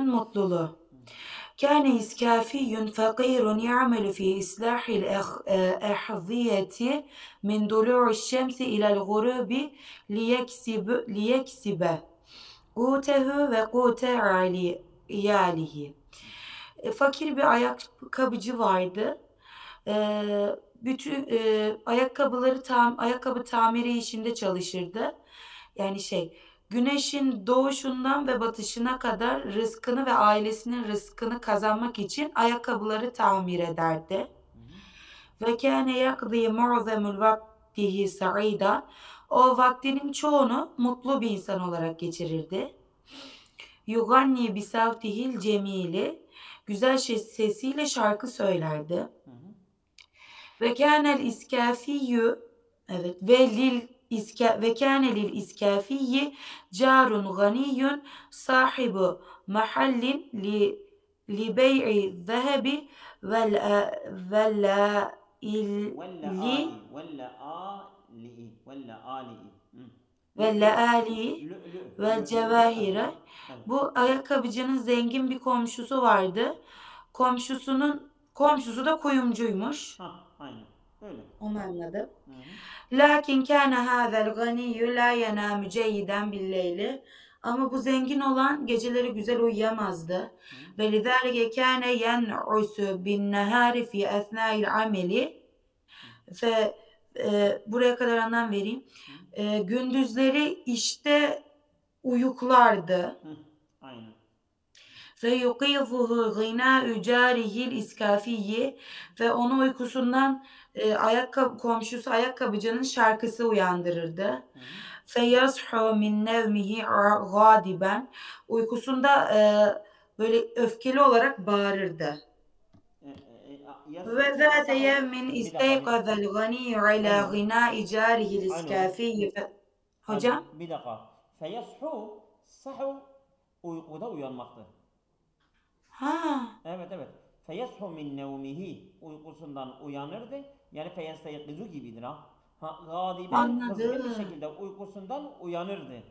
ayakkabıcının mutluluğu. Kâne iskâfiyyun fakîrun ya'melu fî islâhil ehziyeti min dulû'i şemsi ilel gurûbi liyeksibe qutehu ve qute iyalihi. Fakir bir ayakkabıcı vardı. Bütün ayakkabı tamiri işinde çalışırdı. Yani güneşin doğuşundan ve batışına kadar rızkını ve ailesinin rızkını kazanmak için ayakkabıları tamir ederdi. Ve kâne yakdî mu'zemul vaktihi sa'îda. O vaktinin çoğunu mutlu bir insan olarak geçirirdi. Yuganni bisavtihil cemili. Güzel sesiyle şarkı söylerdi. Ve kânel iskâfiyyü, evet, ve kâne lil iskâfiyyi carun ganiyyun sahibu mahallin li bey'i zehebi vella ali ve cevahire. Bu ayakkabıcının zengin bir komşusu vardı. Komşusu da kuyumcuymuş. Aynen. Öyle. Onu anladım. Lakin kâne hâzel ganiyyü la yenâmü ceyyiden billeyli. Ama bu zengin olan geceleri güzel uyuyamazdı. Ve lidâlike kâne yen'usu bin nehâri fî esnâil ameli. Ve buraya kadar anlam vereyim. Gündüzleri işte uyuklardı. Aynen. Ve yuqifuhu ghinâ'ü carihil iskâfiyyi. Ve onu uykusundan komşusu ayakkabıcının şarkısı uyandırırdı. Fe yashu min nevmihi gâdiben. Uykusunda böyle öfkeli olarak bağırırdı. Ve zâte yevmin isteyqazel ganiyyu alâ ghinâ'i carihil iskâfiyyi. Hocam? Bir dakika. Feyashu, sahu uykuda uyanmaktır. Ha. Evet. Feyashu min nevmihi, uykusundan uyanırdı. Yani feyesteyqizu gibidir ha. Gadiben, kızgın bir şekilde uykusundan uyanırdı.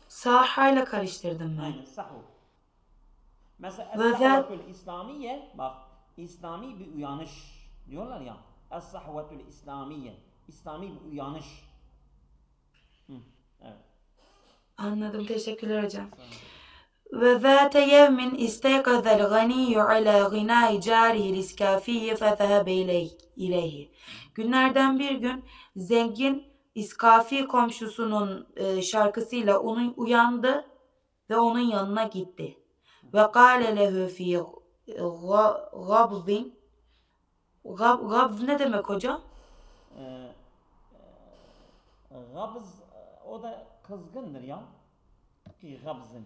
Sahayla karıştırdım ben. Aynen, sahu. Mesela es-sahvetül İslamiye, bak, İslami bir uyanış diyorlar ya. Es-sahvetül İslamiye, İslami bir uyanış. Evet. Anladım, teşekkürler hocam. Ve zâte yevmin isteyqazel ganiyyu alâ ghinâi carihil iskâfiyyi fezehebe ileyhi. Günlerden bir gün zengin iskafi komşusunun şarkısıyla onu uyandı ve onun yanına gitti. Ve kâle lehu fî gabzin. Gabz ne demek hocam? Gabz, o da kızgındır ya. Gabzın.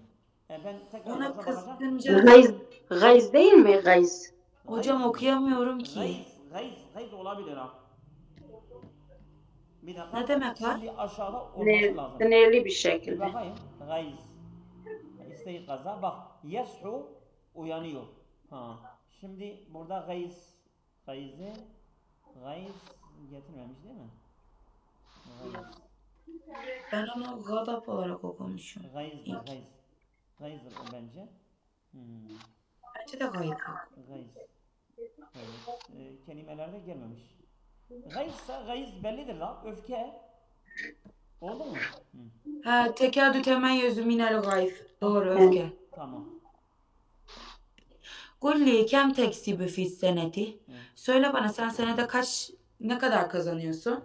Ben tekrar Ona kızgınca... Gayz değil mi? Gayz. Hocam okuyamıyorum ki. Gayz olabilir ha. Bir dakika. Ne demek var? Şimdi aşağıda olması lazım. Sinirli bir şekilde. Bir bakayım. Gayz. İsteykaza. Bak. Yeshu uyanıyor. Ha. Şimdi burada gayz getirmemiş değil mi? Ben onu gadap olarak okumuşum. Gayz'dır o bence. Bence de gayz. Evet. Kelimelerde gelmemiş. Gayz bellidir lan. Öfke. Oldu mu? Ha, tekadü temeyyüzü minel gayz. Doğru, öfke. Tamam. Kulli kem teksibi fis seneti. Söyle bana, sen senede ne kadar kazanıyorsun?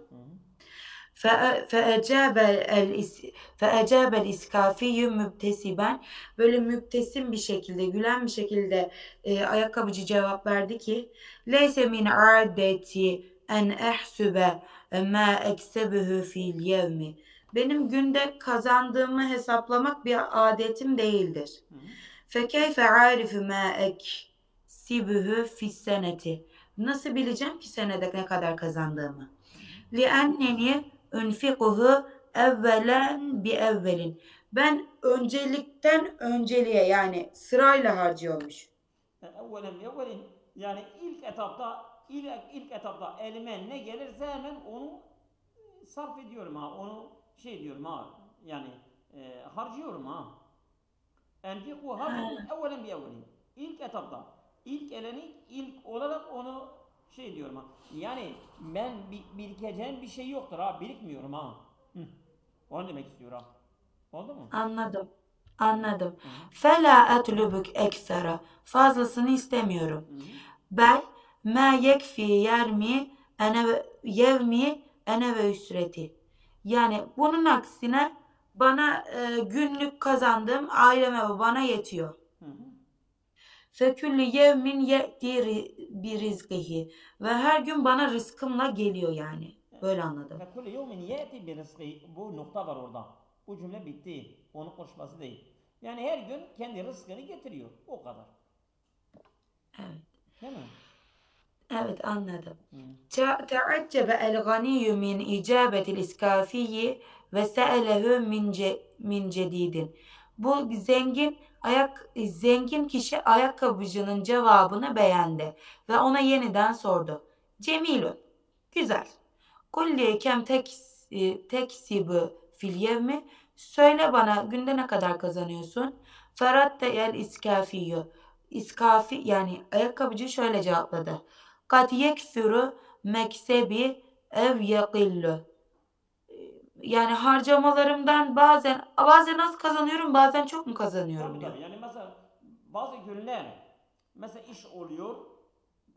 Feecabel iskafiyyü mübtesiben. Böyle mübtesim bir şekilde, gülen bir şekilde ayakkabıcı cevap verdi ki leyse min adeti en ehsübe ma eksebuhu fil yevmi. Benim günde kazandığımı hesaplamak bir adetim değildir. Fekeyfe arifu ma eksibuhu fis seneti. Nasıl bileceğim ki senede ne kadar kazandığımı? Li'enneni unfikuhu evvelen bi evvelin. Ben öncelikten önceliğe, yani sırayla harcıyormuş. Evvelin yani ilk etapta elime ne gelirse hemen onu sarf ediyorum ha. Onu diyorum ha. Yani harcıyorum ha. Enfiku harfun evvelen bi evvelin. İlk etapta. İlk eleni ilk olarak onu şey diyorum ha. Yani ben birikeceğim bir şey yoktur ha. Birikmiyorum ha. Hı. Onu demek istiyor ha. Oldu mu? Anladım. Anladım. Fela atlubuk ekstra. Fazlasını istemiyorum. Bel ma yekfi yermi yevmi ene ve üsreti. Yani bunun aksine bana günlük kazandığım aileme ve bana yetiyor. Feküllü yevmin ye'ti bir rizkihi. Ve her gün bana rızkımla geliyor yani. Böyle anladım. Fekule yevmin ye'ti bir rızkı. Bu nokta var orada. Bu cümle bitti. Onun konuşması değil. Yani her gün kendi rızkını getiriyor. O kadar. Evet. Değil mi? Evet anladım. Te'accebe el-ganiyyu min icabetil iskafiyyi ve se'elehu min cedidin. Bu zengin kişi ayakkabıcının cevabını beğendi ve ona yeniden sordu. Cemilun, güzel. Kulli kem teksibu fil yevmi. Söyle bana günde ne kadar kazanıyorsun? Feratte el iskafiyyu. İskafi yani ayakkabıcı şöyle cevapladı. Kat yekfuru meksebi ev yakillu. Yani harcamalarımdan bazen az kazanıyorum, bazen çok mu kazanıyorum diyor. Tabii. Yani mesela bazı günler mesela iş oluyor.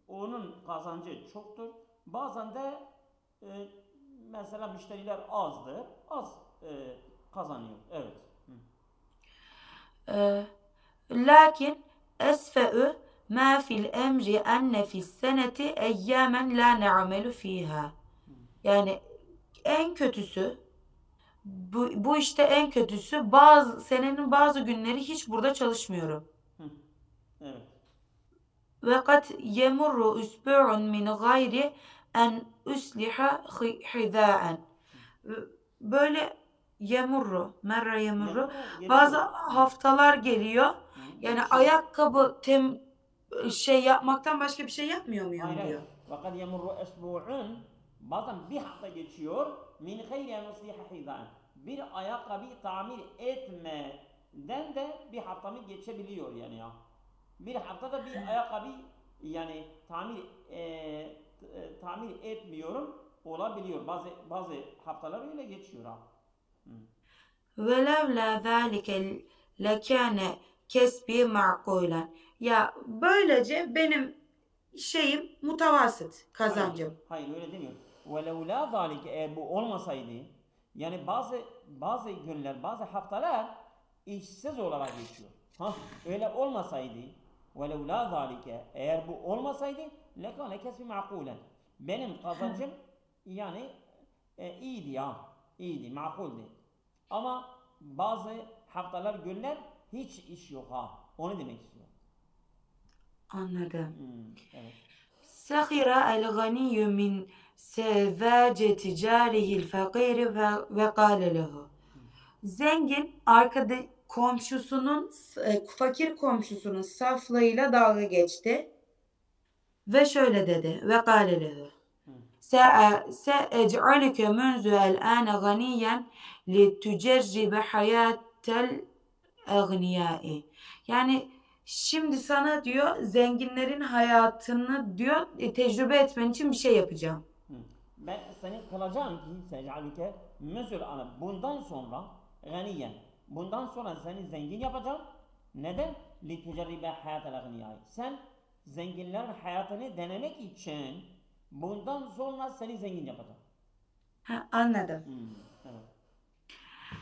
Onun kazancı çoktur. Bazen de mesela müşteriler azdır. Az kazanıyor. Evet. Lakin esfe'ü ma fil emri enne fis seneti eyyamen la ne'amelu fiha. Yani en kötüsü bu işte en kötüsü senenin bazı günleri hiç burada çalışmıyorum. Evet. Ve kat yemurru usbu'un min gayri en usliha hidâen. Böyle merra yemurru. Bazı haftalar geliyor. Yani ayakkabı yapmaktan başka bir şey yapmıyor muyum diyor. Fakat yemurru esbu'un bazen bir hafta geçiyor min gayri en usliha hidâen. Bir ayakkabı tamir etmeden de bir hafta mı geçebiliyor yani ya. Bir haftada bir ayakkabı yani tamir etmiyorum olabiliyor. Bazı haftalar öyle geçiyor ha. Velevla zâlike lekâne kesbi ma'kulen. Ya böylece benim şeyim mutavasıt kazancım. Hayır öyle demiyor. Velevla zâlike eğer bu olmasaydı yani bazı günler bazı haftalar işsiz olarak geçiyor. Öyle olmasaydı velevla zâlike eğer bu olmasaydı lekâne kesbi ma'kulen. Benim kazancım yani iyiydi ya. İyiydi, makuldü. Ama bazı haftalar, günler hiç iş yok ha. Onu demek istiyor. Anladım. Evet. Sahira el-ganiyyu min sevâceti carihil fakiri ve kâle lehu. Zengin fakir komşusunun saflığıyla dalga geçti ve şöyle dedi ve kâle lehu. Se'ec'aluke munzu el-âne ganiyen li tücerribe hayatel egniyâi. Yani şimdi sana diyor zenginlerin hayatını diyor tecrübe etmen için bir şey yapacağım. Ben seni kılacağım ki se'ec'aluke munzu el-âne bundan sonra ganiyen. Bundan sonra seni zengin yapacağım. Neden? Li tücerribe hayatel egniyâi. Sen zenginlerin hayatını denemek için bundan sonra seni zengin yapacağım. Anladım. Evet.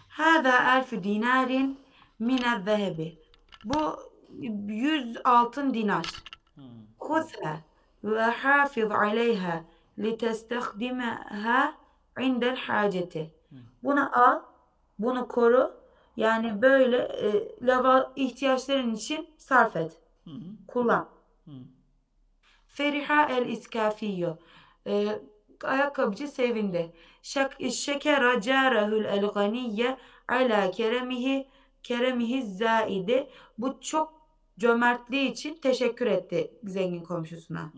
Hâzâ elfü dinarin minel zehebi. Bu 100 altın dinar. Khuzha ve hafiz aleyha litestehdimeha indel haceti. Bunu al, bunu koru. Yani böyle ihtiyaçların için sarf et. Kullan. Feriha el iskafiyyo. Ayakkabıcı sevindi. Şekera carehül el ganiyye ala keremihi zaidi. Bu çok cömertliği için teşekkür etti zengin komşusuna.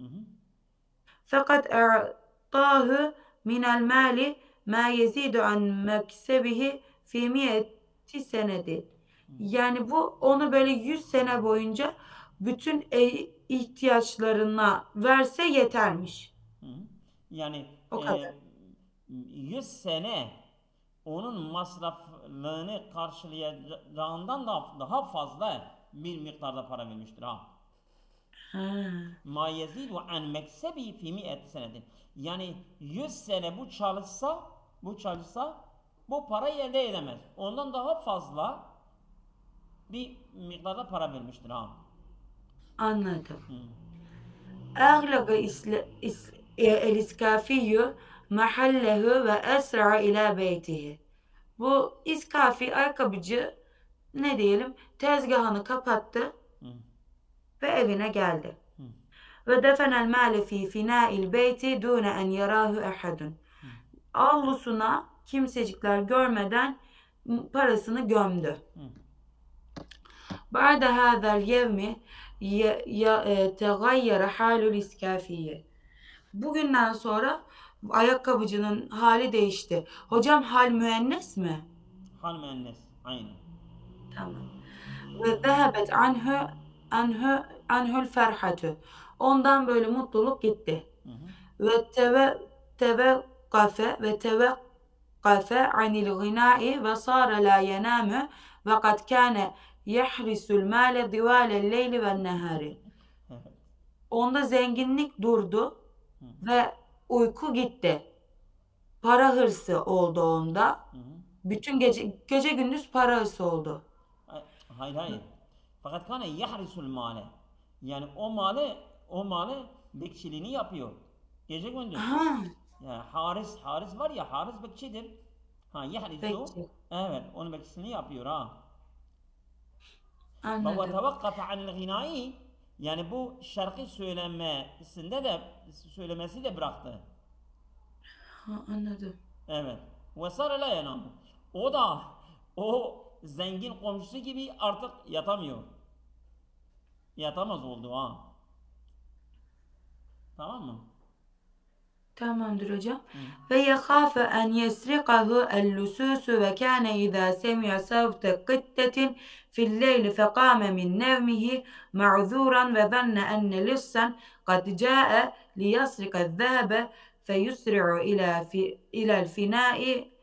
Fakat e'tahu minel mali ma yezidu an meksebihi fi miyeti senedin. Yani bu onu böyle 100 sene boyunca bütün ihtiyaçlarına verse yetermiş. Hı hı. Yani O kadar. 100 sene onun masraflarını karşılayacağından da daha fazla bir miktarda para vermiştir ha. Ha, Ma yezidu an meksebi fi mi'et senetin. Yani 100 sene bu çalışsa bu parayı elde edemez. Ondan daha fazla bir miktarda para vermiştir ha. anladım. Hı. أغلق الإسكافي محله وأسرع إلى بيته. Bu iskafi ayakkabıcı ne diyelim tezgahını kapattı Hı. ve evine geldi. Hı. Ve defenel mâle fî finâil beyti dûne en yarâhu ehadun. Avlusuna kimsecikler görmeden parasını gömdü. Hı. بعد هذا اليوم تغير حال الإسكافية. Bugünden sonra ayakkabıcının hali değişti. Hocam hal müennes mi? Hal müennes. Aynen. Tamam. Ve zehabet anhul ferhatu. Ondan böyle mutluluk gitti. Hı hı. Ve tevekkafe anil gınai ve sâre la yenâmü ve kad kâne yahrisul mâle divâlel leyli ve nehâri. Onda zenginlik durdu ve uyku gitti. Para hırsı oldu onda. Hı hı. Bütün gece gündüz para hırsı oldu. Hayır. Fakat kâne yahrisul mâle. Yani o malı bekçiliğini yapıyor. Gece gündüz. Ha, Yani Haris var ya, Haris bekçidir. Ha, yahrisu. bekçi. Evet, onun bekçiliğini yapıyor ha. Ve Anladım. tevakkafe anil gınai. Yani bu şarkı söylemesi de bıraktı. Ha, anladım. Evet. Ve sâre la yenâm. O zengin komşusu gibi artık yatamıyor. Yatamaz oldu ha. Tamam mı? Tamamdır hocam. Ve yekhafe en yesrikahu el-lususu ve kâne izâ semi'a savte kıttetin fil leyli fekâme min nevmihi ma'zûran ve zanne enne lissan kad câe liyasrika zâbe feyusri'u ila'l finâ'i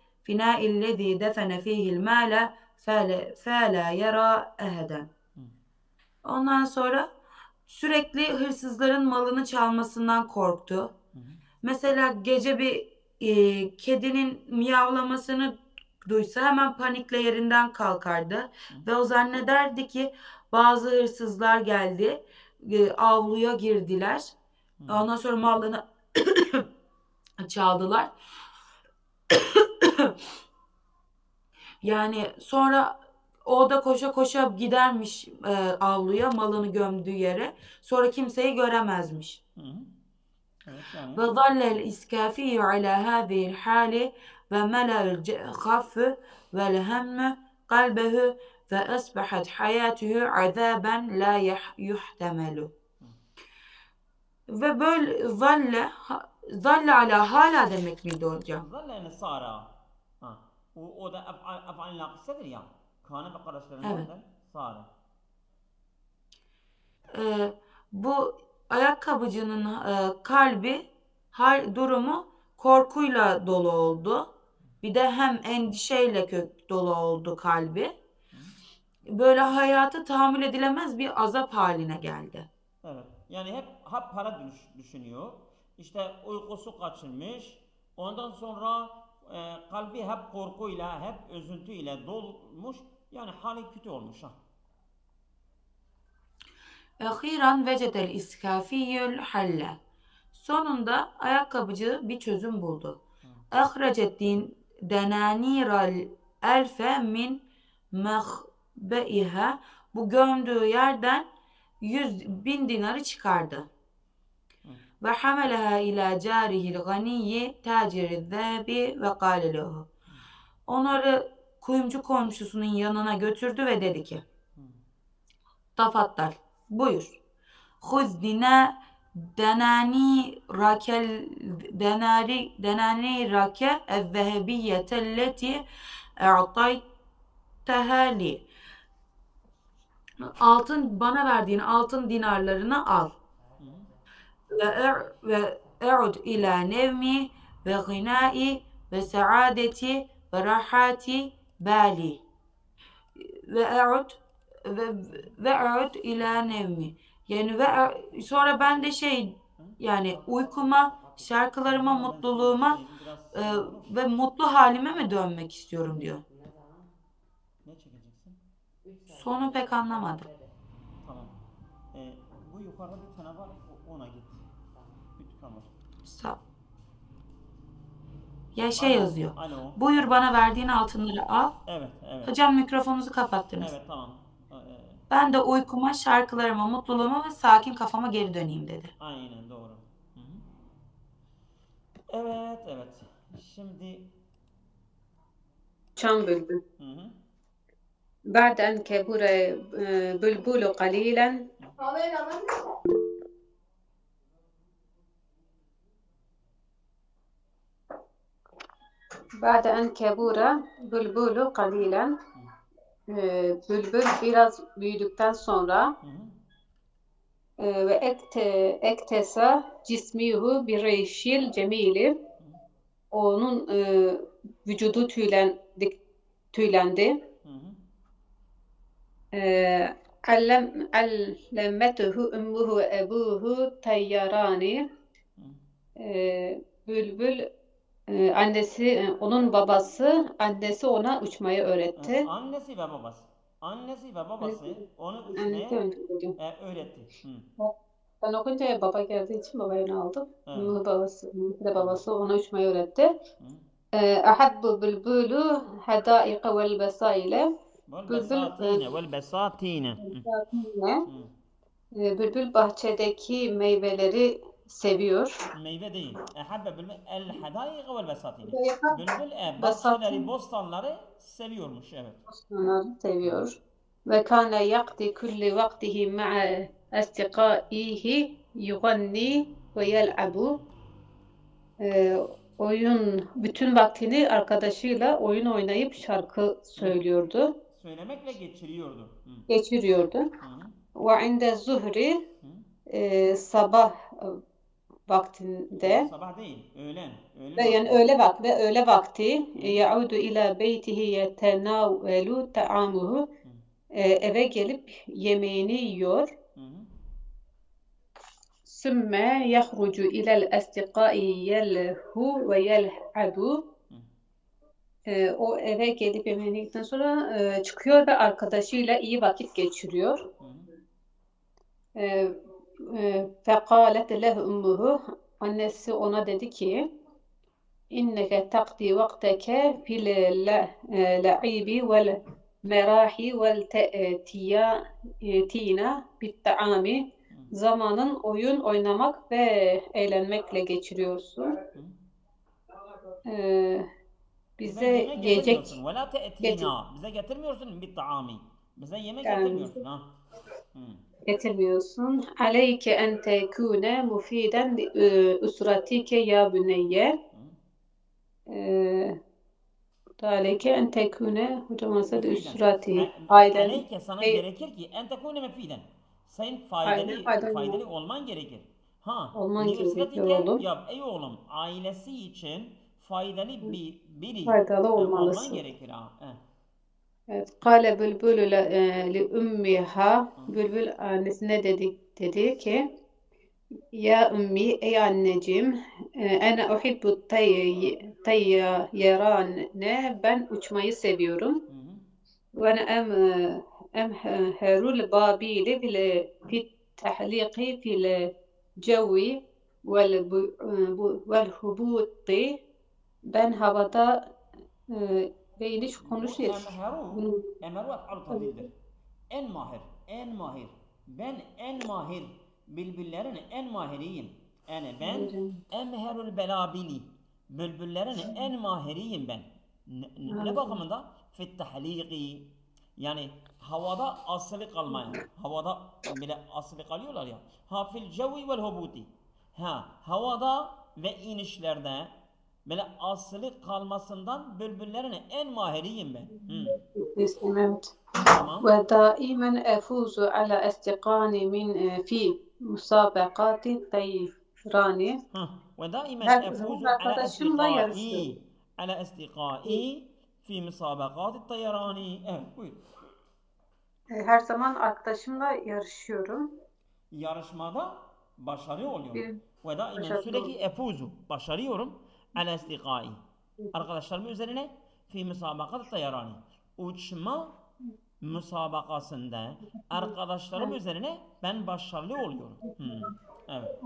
lezî defene fîhil mâle fâlâ yara eheden. Ondan sonra sürekli hırsızların malını çalmasından korktu. Mesela gece bir kedinin miyavlamasını duysa hemen panikle yerinden kalkardı. Ve o zannederdi ki bazı hırsızlar geldi. Avluya girdiler. Ondan sonra malını çaldılar. Yani sonra o da koşa koşa gidermiş avluya malını gömdüğü yere. Sonra kimseyi göremezmiş. Hı hı. Evet yani. Ve zallel iskafiyyü ala hâzihil hâli ve mela'ül khaffu vel hemme kalbehu ve esbahat hayatuhu azaben la yuhtemelu. Ve böyle zalle ala hala demek miydi hocam? Zalle yani sara. Ha. O da ef'al nakısedir ya. Kâne ve karışlarından Evet. da sara. Bu ayakkabıcının kalbi durumu korkuyla dolu oldu. Bir de hem endişeyle dolu oldu kalbi. Böyle hayatı tahammül edilemez bir azap haline geldi. Evet. Yani hep para düşünüyor. İşte uykusu kaçırmış. Ondan sonra kalbi hep korkuyla, hep üzüntüyle dolmuş. Yani hali kötü olmuş ha. Ahiran vecedel iskafiyyül halle. Sonunda ayakkabıcı bir çözüm buldu. Ahrecet denaniral elfe min mehbeiha. Bu gömdüğü yerden 100.000 dinarı çıkardı. Ve hameleha ila carihil ganiyyi taciri zebi ve kâle lehu. Onları kuyumcu komşusunun yanına götürdü ve dedi ki tafaddal, buyur. Huz denani rake el-zehebiyete elleti e'tayteha li. bana verdiğin altın dinarlarını al. Ve e'ud ila nevmi ve gınai ve saadeti ve rahati bali. Ve e'ud ve e'ud ila nevmi. Yani sonra ben de yani uykuma, şarkılarıma, mutluluğuma ve mutlu halime mi dönmek istiyorum diyor. Ne çekeceksin? Sonu pek anlamadım. Tamam. Bu yukarıda bir tane var. Ona git. Bir kalır. Ya Alo, yazıyor. alo. Buyur bana verdiğin altınları al. Evet, evet. Hocam mikrofonunuzu kapattınız. Evet, tamam. Ben de uykuma, şarkılarıma, mutluluğuma ve sakin kafama geri döneyim dedi. Aynen doğru. Hı hı. Evet, evet. Şimdi Çam bülbül. hı hı. بعد أن كبر بلبل قليلا بعد أن كبر بلبل قليلا bülbül biraz büyüdükten sonra ve ektesa cismihu bir reşil cemili onun vücudu tüylendi. Allemmetuhu ummuhu ve ebuhu tayyarani bülbül annesi onun babası annesi ona uçmayı öğretti. Annesi ve babası. Annesi ve babası onu Annesi uçmaya önce hocam. öğretti. Ben okunca baba geldiği için babayı aldım. Evet. Babası ona uçmayı öğretti. Ahabbu bülbülü hadâika vel besaile. Bülbül bahçedeki meyveleri seviyor. Meyve değil. Ehabbe bülbül el hadâika vel besatine. Bülbül bahçeleri, bostanları seviyormuş. Evet. Bostanları seviyor. Ve kâne yakdi kulli vaktihi ma'a astikâihi yuganni ve yel'abu. Bütün vaktini arkadaşıyla oyun oynayıp şarkı söylüyordu. Söylemekle geçiriyordu. Geçiriyordu. Ve inde zuhri sabah vaktinde sabah değil, öğlen. yani öğle vakti yaudu ila beytihi yetenavelu ta'amuhu eve gelip yemeğini yiyor. Sümme yahrucu ilel estiqai yelhu ve yel'abu. O eve gelip yemeğini yedikten sonra çıkıyor ve arkadaşıyla iyi vakit geçiriyor. Fekalet lehu ummuhu annesi ona dedi ki inneke takdi vakteke fil la'ibi vel merahi vel te'tina bit ta'ami zamanın oyun oynamak ve eğlenmekle geçiriyorsun. Bize yiyecek bize getirmiyorsun bit ta'ami. Bize yemek getirmiyorsun ha. Getirmiyorsun. Aleyke en tekune mufiden usratike ya büneyye. Aleyke en tekune hocam olsa da usrati. Aleyke sana gerekir ki en tekune mufiden. Sen faydalı olman gerekir. Olman gerekir oğlum. Ey oğlum ailesi için faydalı biri olmalısın. olman gerekir ha. Evet. Kale bülbülü li ummiha bülbül annesine dedi ki ya ummi ey anneciğim ene uhibbu tayyarane ben uçmayı seviyorum. Ve emherul babili fil tahliki fil cevi vel hubuti ben havada beyniş konuşuyor. Emheru ef'alu tafdildir. En mahir. Ben en mahir bülbüllerin en mahiriyim. Yani ben emherul belabili. Bülbüllerin en mahiriyim ben. Ne bakımında? Fit tahliki. Yani havada asılı kalmaya. Havada bile asılı kalıyorlar ya. Fil cevi vel hubuti. Havada ve inişlerde Böyle asılı kalmasından bülbüllerin en mahiriyim ben. Evet. Tamam. ودائما أفوز على أصدقائي في مسابقات الطيران. Ve daimen Her efuzu zaman ala arkadaşımla yarışıyorum. estiqai fi musabakat tayyarani. Evet, buyur. Her zaman arkadaşımla yarışıyorum. Yarışmada başarı oluyorum. Bir Ve daimen başarılı sürekli oluyorum. efuzu, başarıyorum ala estiqai. Arkadaşlarım üzerine fi musabakat tayyarani. Uçma müsabakasında arkadaşlarım üzerine ben başarılı oluyorum. Evet.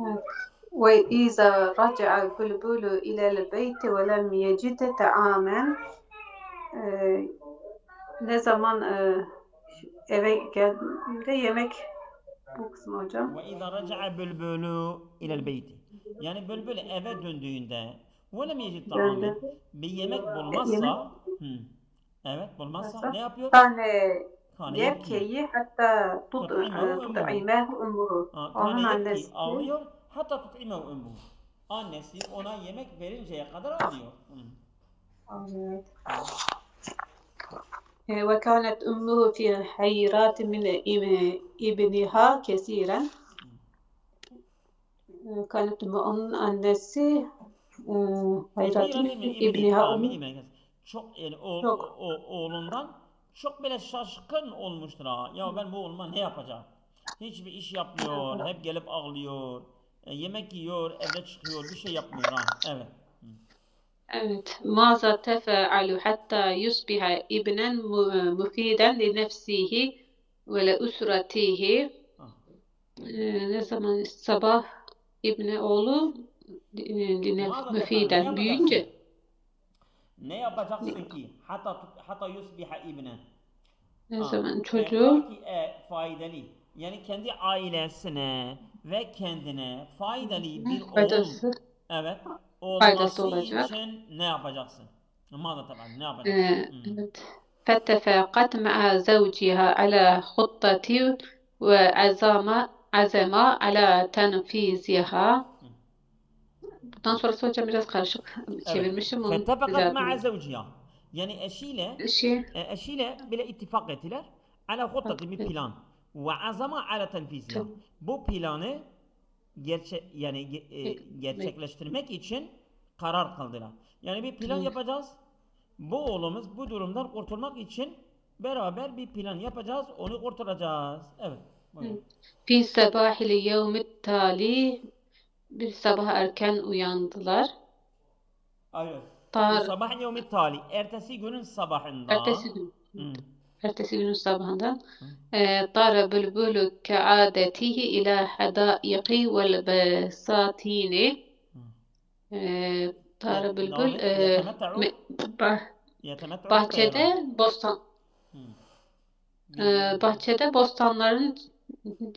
وإذا رجع البلبل إلى البيت ولم يجد طعاما. Ne zaman eve geldiğinde yemek, bu kısmı hocam. Ve izâ raca'a bülbülü ilel beyti. Yani bülbül eve döndüğünde ve lem yecid ta'amen, bir yemek bulmazsa, evet bulmazsa ne yapıyor? Tane Kâne yebkeyi hatta tut'imehu ummuhu. Onun Kâne annesi yebki ağlıyor hatta tut'imehu ummuhu. Annesi ona yemek verinceye kadar ağlıyor. Evet. وكانت أمه في حيرات من ابنها كثيرا. كانت onun annesi hayratı ibniha çok yani oğlundan çok böyle şaşkın olmuştur ha. Ya ben bu oğluma ne yapacağım? Hiçbir iş yapmıyor, hep gelip ağlıyor, yemek yiyor, evde çıkıyor, bir şey yapmıyor ha. Evet. Evet. ماذا تفعل حتى يصبح ابنا مفيدا لنفسه ولأسرته. Ne zaman sabah İbni oğlu müfiden büyüyünce ne yapacaksın ki hatta yusbiha ibnen, ne zaman çocuğu faydalı, yani kendi ailesine ve kendine faydalı bir faydası, oğul, evet, faydası olması olacak için ne yapacaksın? Ne yapacaksın? Evet. فاتفقت مع زوجها على خطة وعزم على تنفيذها. Bundan sonrası hocam biraz karışık çevirmişim. Onu فاتفقت مع زوجها. Yani eşiyle bile ittifak ettiler. Ala huttati, bir plan. Ve azama ala tenfiziha. Bu planı gerçekleştirmek için karar kıldılar. Yani bir plan yapacağız. Bu oğlumuz bu durumdan kurtulmak için beraber bir plan yapacağız. Onu kurtaracağız. Evet. Fi sabahil yevmit tali. Bir sabah erken uyandılar. Evet. Sabahın yevmit tali. Ertesi günün sabahında. Ertesi günün sabahında. Tara bülbülü ke'adetihi ila hadaiqi vel besatini. Tara bülbül bahçede bostanların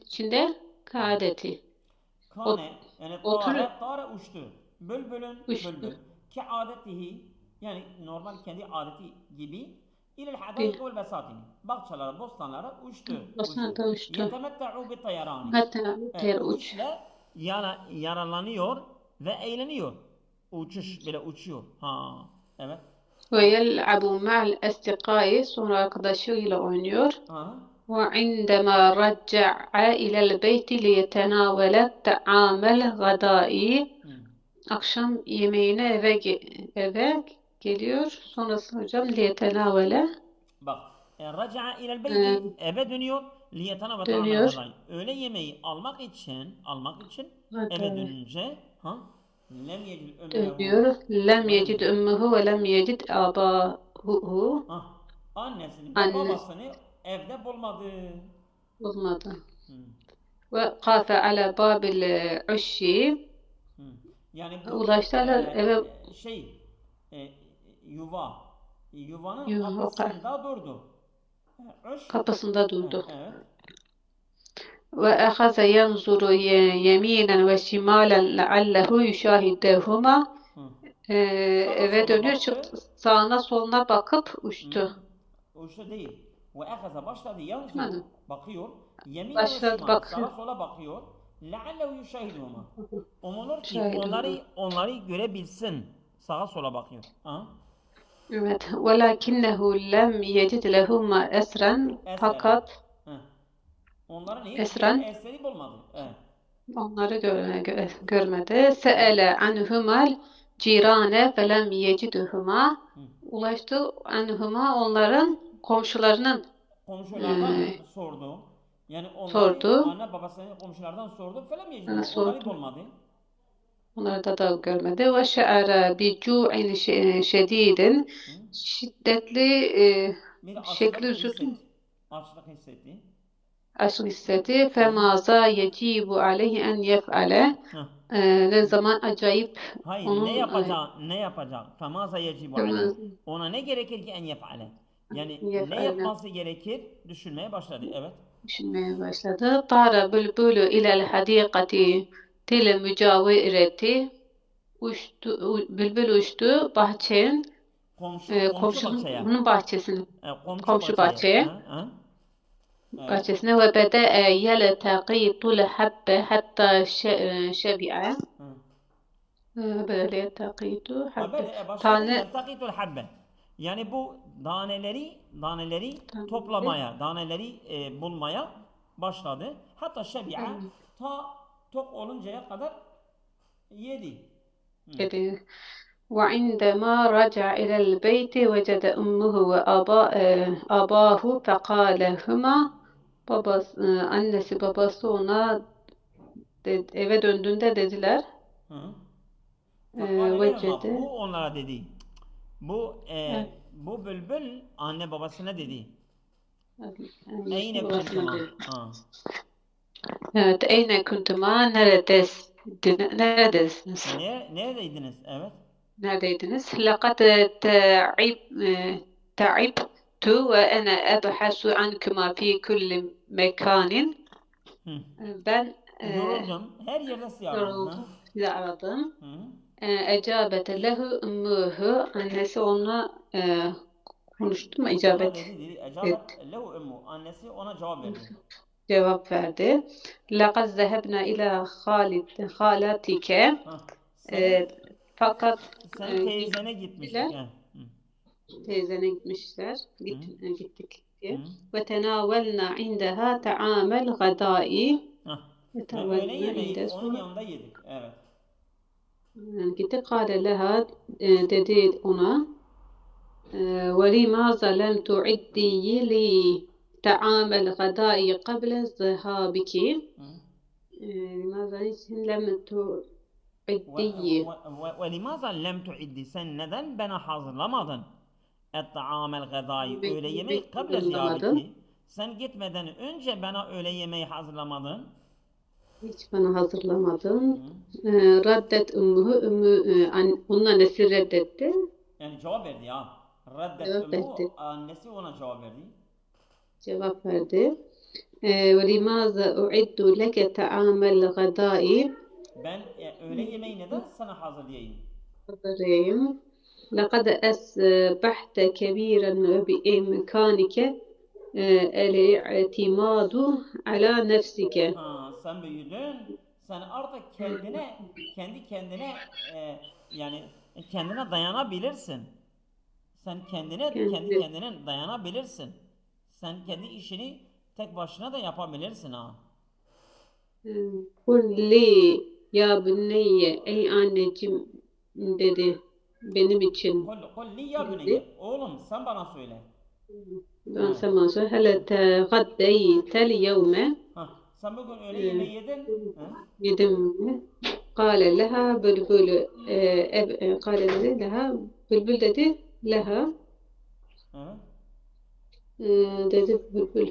içinde kaadeti. Kane yani tare uçtu. Bülbül ki adetihi, yani normal kendi adeti gibi ilel hadaiq vel besatini. Bahçelere, bostanlara uçtu. Yetemetta'u bi tayyarani. Uçuşla yaralanıyor ve eğleniyor. Uçuş böyle uçuyor. Evet. Ve yel'abu ma'al estiqai, sonra arkadaşıyla oynuyor. وعندما رجع إلى البيت ليتناول الطعام الغدائي. Akşam yemeğine eve geliyor. Sonrasında hocam liyetenavele. Bak, raca'a ilel beyti, eve dönüyor. Liyetenavele ta'amel gada'i. Öğle yemeği almak için eve dönünce lem yecid ummuhu ve lem yecid abahuhu. Annesini ve babasını evde bulmadı. Ve kafe ala babil uşşi. Yani bu ulaştılar eve yuvanın kapısında durdu. Kapısında durdu. Ve ahaza yanzuru yeminen ve şimalen leallehu yüşahidehuma. Eve dönüyor, çıktı, sağına soluna bakıp uçtu. Uçtu değil. Ve ahaza başladı yanzuru, bakıyor. Yeminen ve şimalen, sağa sola bakıyor. Leallehu yüşahidehuma. Umulur ki onları görebilsin. Sağa sola bakıyor. Ha? Evet. وَلَكِنَّهُ lem yecid lehuma esren. Eseren. Fakat Heh. Onların hiçbir esren eseri bulmadı. Evet. onları görmedi. Se'ele anhumal cirane felem yeciduhuma. Hı. Ulaştı anhuma onların komşularının Komşulardan e, sordu. Yani onları sordu. anne babasının komşulardan sordu. Falan yecidu. Onları Sordu. bulmadı. Onları da görmedi. Ve şe'ere bi cu'in şedidin. Hı? Şiddetli Bir şekli açlık üzüldü. hissetti. Açlık hissetti. Açlık hissetti. Femaza yecibu aleyhi en yef'ale. Heh. Ne zaman acayip Hayır, ne onun yapacak? Ne yapacak? Femaza yecibu aleyh. Ona ne gerekir ki en yef'ale? Yani ne yef'ale yapması gerekir? Düşünmeye başladı. Evet. düşünmeye başladı. Tara bülbülü ilel hadikati tile mücavireti. Bülbül uçtu Komşu bahçeye. komşunun bahçesine, Komşu komşu bahçeye. bahçeye, Evet. ve bede'e yelteqitul habbe hatta şebi'a. Hı. Böyle yelteqitu habbe. Böyle başladı. Tane Yeltakitul habbe. Yani bu daneleri tane toplamaya, daneleri bulmaya başladı. Hatta şebi'a ta tok oluncaya kadar yedi. Hı. dedi. وعندما رجع إلى البيت وجد أمه وأباه فقال هما annesi babası ona eve döndüğünde dediler Hı. Fakalelehuma. vecede Bu onlara dedi. Bu bülbül anne babasına dedi. annesi Eyne babasına kuntuma. dedi. Ha. Evet, eyne kuntuma neredesiniz? Neredeydiniz? Evet. Neredeydiniz? لقد تعبت وأنا أبحث عنكما في كل مكان. Hı. Ben Yoruldum. Her yerde sizi aradım. Ha. yoruldum. Sizi aradım. Hı. Ecabete lehu ummuhu. Annesi ona konuştu mu? Ona İcabet dedi. Ecabet etti. lehu ummu. Annesi ona cevap verdi. Cevap verdi. لَقَدْ ذَهَبْنَا إِلَى خَالَتِكَ. Ha. Fakat Senin teyzene gitmiştik. gittiler. Ha. Hı. Teyzene gitmişler. Hı. Gittik diye. Hı. وَتَنَاوَلْنَا عِنْدَهَا طَعَامَ الْغَدَاءِ. Ha. Ve öğle وَتَنَاوَلْنَا yemeği عِنْدَهَا onun sonra yanında yedik. Evet. gitti. قَالَ لَهَا dedi ona وَلِمَاذَا لَمْ تُعِدِّي لِي طَعَامَ الْغَدَاءِ قَبْلَ ذَهَابِكِ. Hı. لِمَاذَا لَمْ تُعِدِّي Ve limaza lem tuiddi? Sen neden bana hazırlamadın? Et-ta'amel gazayı, öğle yemeği kable hazırlamadın. ziyabeti. Sen gitmeden önce bana öğle yemeği hazırlamadın. Hiç bana hazırlamadın. Hı. Raddet ummuhu. Onun annesi reddetti. Yani cevap verdi ya. Reddet Cevap ummu, verdi. annesi ona cevap verdi. Cevap verdi. وَلِمَاذَا أُعِدُّ لَكَ طَعَامَ الْغَدَاءِ. Ben öğle yemeği neden sana hazırlayayım? Hazırlayayım. لَقَدْ أَصْبَحْتَ كَبِيرًا بِإِمْكَانِكَ الْاِعْتِمَادُ عَلَى نَفْسِكَ. Ha, sen büyüdün. Sen artık kendi kendine yani kendine dayanabilirsin. Sen kendi Kendi kendine dayanabilirsin. Sen kendi işini tek başına da yapabilirsin ha. kulli ya büneyye ey anneciğim dedi benim için Kul li ya büneyye. dedi. Oğlum sen bana söyle. Ben Ha. sana söyle hele tegaddeytel yevme Ha. Sen bugün öğle yemeği yedin. Ha. yedim mi? Kâle leha bülbülü kâle dedi leha bülbül dedi leha Evet. dedi bülbül.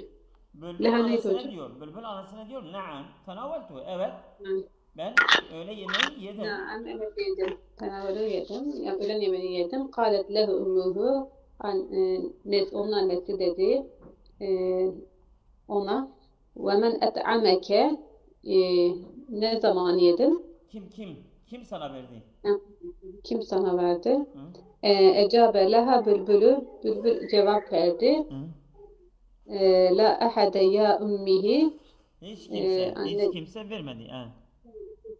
Bülbül Leha neydi annesine hocam? diyor. Bülbül annesine diyor. Naam. Tenaveltu. Evet. Yani, Ben öğle yemeği yedim. Naam evet yedim. Tenavülü yedim. Ya öğlen yemeği yedim. Kâlet lehu ummuhu onun annesi dedi ona ve men et'ameke ne zaman yedim? Kim sana verdi? Kim sana verdi? Hı? Ecabe leha bülbülü bülbül cevap verdi. Hı? La ahade ya ummihi Hiç anne kimse vermedi. Ha.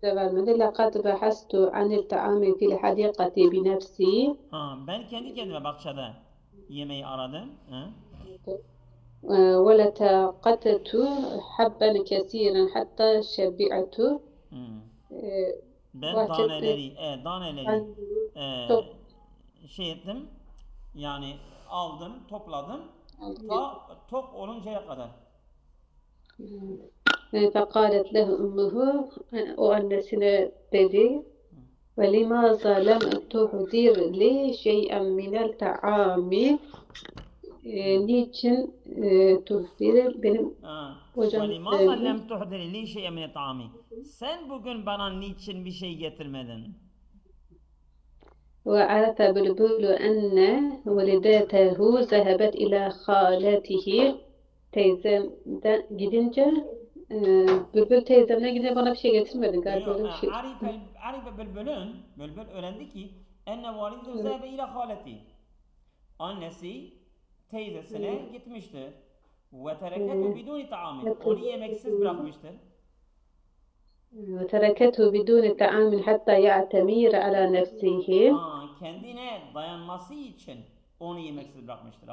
vermedi. لقد بحثت عن الطعام في الحديقة بنفسي. Ben kendi kendime bahçede yemeği aradım. ولتقطت حبا كثيرا حتى شبعت. Ben daneleri Ben çok şey ettim. Yani aldım, topladım. Ta tok oluncaya kadar. فقالت له أمه o annesine dedi وَلِمَاذَا لَمْ تُحْضِرْ لِي شَيْئًا مِنَ الْطَعَامِ. Niçin tuhdir benim hocam وَلِمَاذَا لَمْ تُحْضِرْ لِي شَيْئًا مِنَ الطَّعَامِ. Sen bugün bana niçin bir şey getirmedin? وعرف بلبل أن والدته ذهبت إلى خالته. Teyzemden gidince Bülbül teyzemden gidince bana bir şey getirmedi galiba, öyle bir şey. Arife Bülbül öğrendi ki enne validehu zehebe ile haleti. Annesi teyzesine gitmiştir. Ve tereketu biduni ta'amin. Onu yemeksiz bırakmıştır. وتركته بدون طعام حتى يعتمر على نفسه. Kendine dayanması için onu yemeksiz bırakmıştır.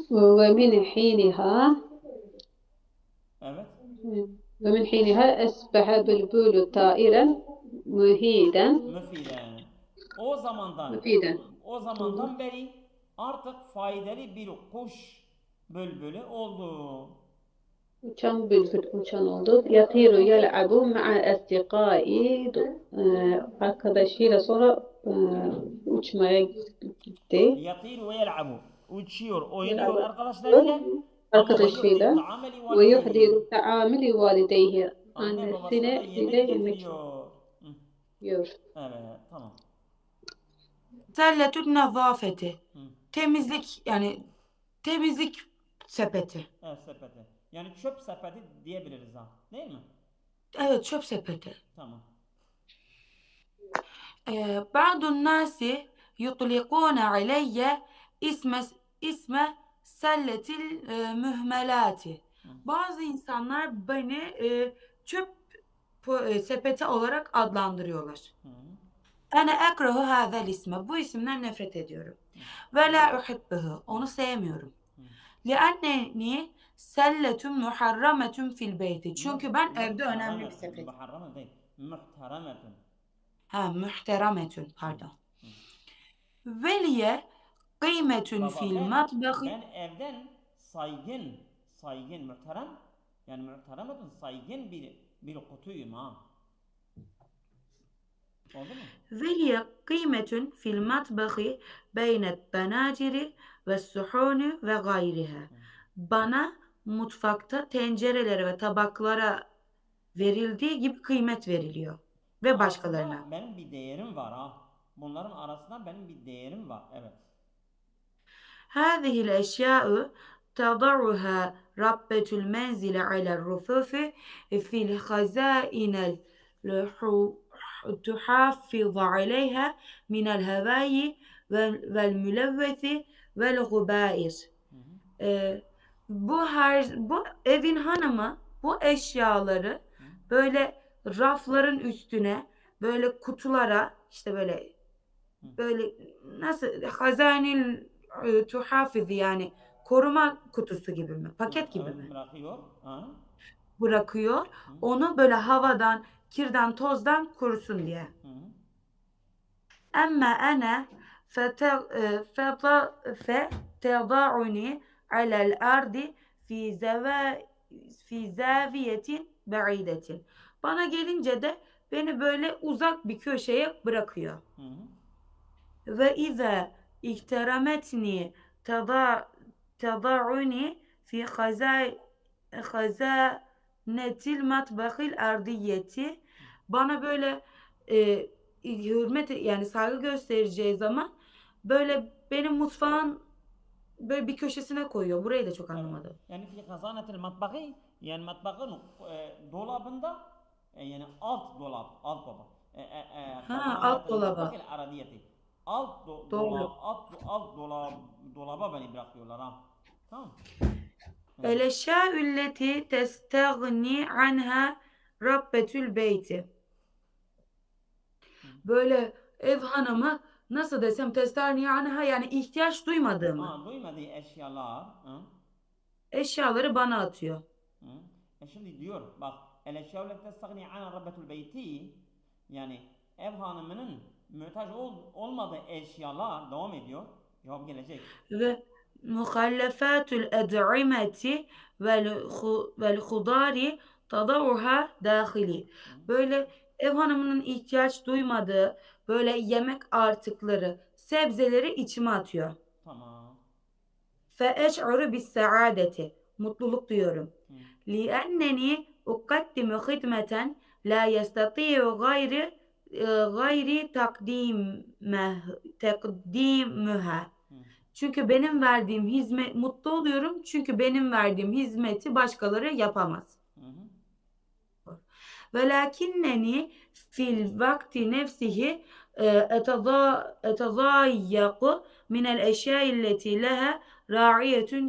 ومن حينها Evet. ومن حينها أصبح بلبل طائرا مفيدا. O zamandan beri artık faydalı bir kuş bülbülü oldu. Uçan bülbül uçan oldu. Yatiru yel'abu ma'a asdiqai. Arkadaşıyla sonra uçmaya gitti. Yatiru ve yel'abu. Uçuyor, oynuyor arkadaşlarıyla. Arkadaşıyla. Ve yuhdiru ta'amili valideyhi. Annesine ile yemek yiyor. Evet, tamam. Selletün nezafeti. Temizlik, yani temizlik sepeti. Evet, sepeti. Yani çöp sepeti diyebiliriz ha. Değil mi? Evet, çöp sepeti. Tamam. Ba'dun nasi yutlikûne aleyye isme selletil mühmelati. Bazı insanlar beni çöp sepeti olarak adlandırıyorlar. Ene ekrahu hâzel isme. Bu isimden nefret ediyorum. Ve la uhibbuhu. Onu sevmiyorum. Lianneni selletun muharrametun fil beyti. Çünkü ben evde önemli bir sepet. Muharrame değil. Muhteremetun. Muhteremetun. Pardon. Veliye kıymetun fil matbahı. Ben evden saygın, muhterem. Yani muhteremetun saygın bir kutuyum ha. Oldu mu? Veliye kıymetun fil matbahı beynet benaciri ve suhuni ve gayriha. Bana mutfakta tencerelere ve tabaklara verildiği gibi kıymet veriliyor. Ve başkalarına. Benim bir değerim var ha. Bunların arasında benim bir değerim var. Evet. هذه الأشياء تضعها ربة المنزل على الرفوف في الخزائن تحافظ عليها من الهواء والملوث والغبائر. Bu evin hanımı bu eşyaları böyle rafların üstüne, böyle kutulara, işte böyle nasıl hazanil tuhafiz, yani koruma kutusu gibi mi? Paket gibi mi? Bırakıyor. Onu böyle havadan, kirden, tozdan korusun diye. Ama ana feteda'uni alel ardi fi zaviyetin ba'idetin. Bana gelince de beni böyle uzak bir köşeye bırakıyor. Ve iza ihterametni tada'uni fi hazanetil matbahil ardiyeti. Bana böyle hürmet, yani saygı göstereceği zaman böyle benim mutfağın böyle bir köşesine koyuyor. Burayı da çok anlamadım. Yani fi hazanetil matbahi, yani matbahın dolabında, yani alt dolap. Alt dolaba. Alt dolaba beni bırakıyorlar ha. Tamam. Eleşâ'ülleti testagni anha Rabbetül beyti. Böyle ev hanımı nasıl desem testerni yani ihtiyaç duymadığımı Duymadığı eşyalar. eşyaları bana atıyor. Şimdi diyor bak el eşya lek testagni an rabbetul beyti, yani ev hanımının muhtaç olmadığı eşyalar, devam ediyor. Cevap gelecek. Ve muhallefatül ed'imeti vel hudari tadavuha dahili. Böyle ev hanımının ihtiyaç duymadığı böyle yemek artıkları, sebzeleri içime atıyor. Tamam. Fe eş'uru bis saadeti. Mutluluk duyuyorum. Li'enneni ukaddimu hidmeten la yestati'u gayri takdimuha. Çünkü benim verdiğim hizmet, mutlu oluyorum çünkü benim verdiğim hizmeti başkaları yapamaz. Velakinneni fil vakti nefsihi etazayyaku minel eşya'illeti leha raihatun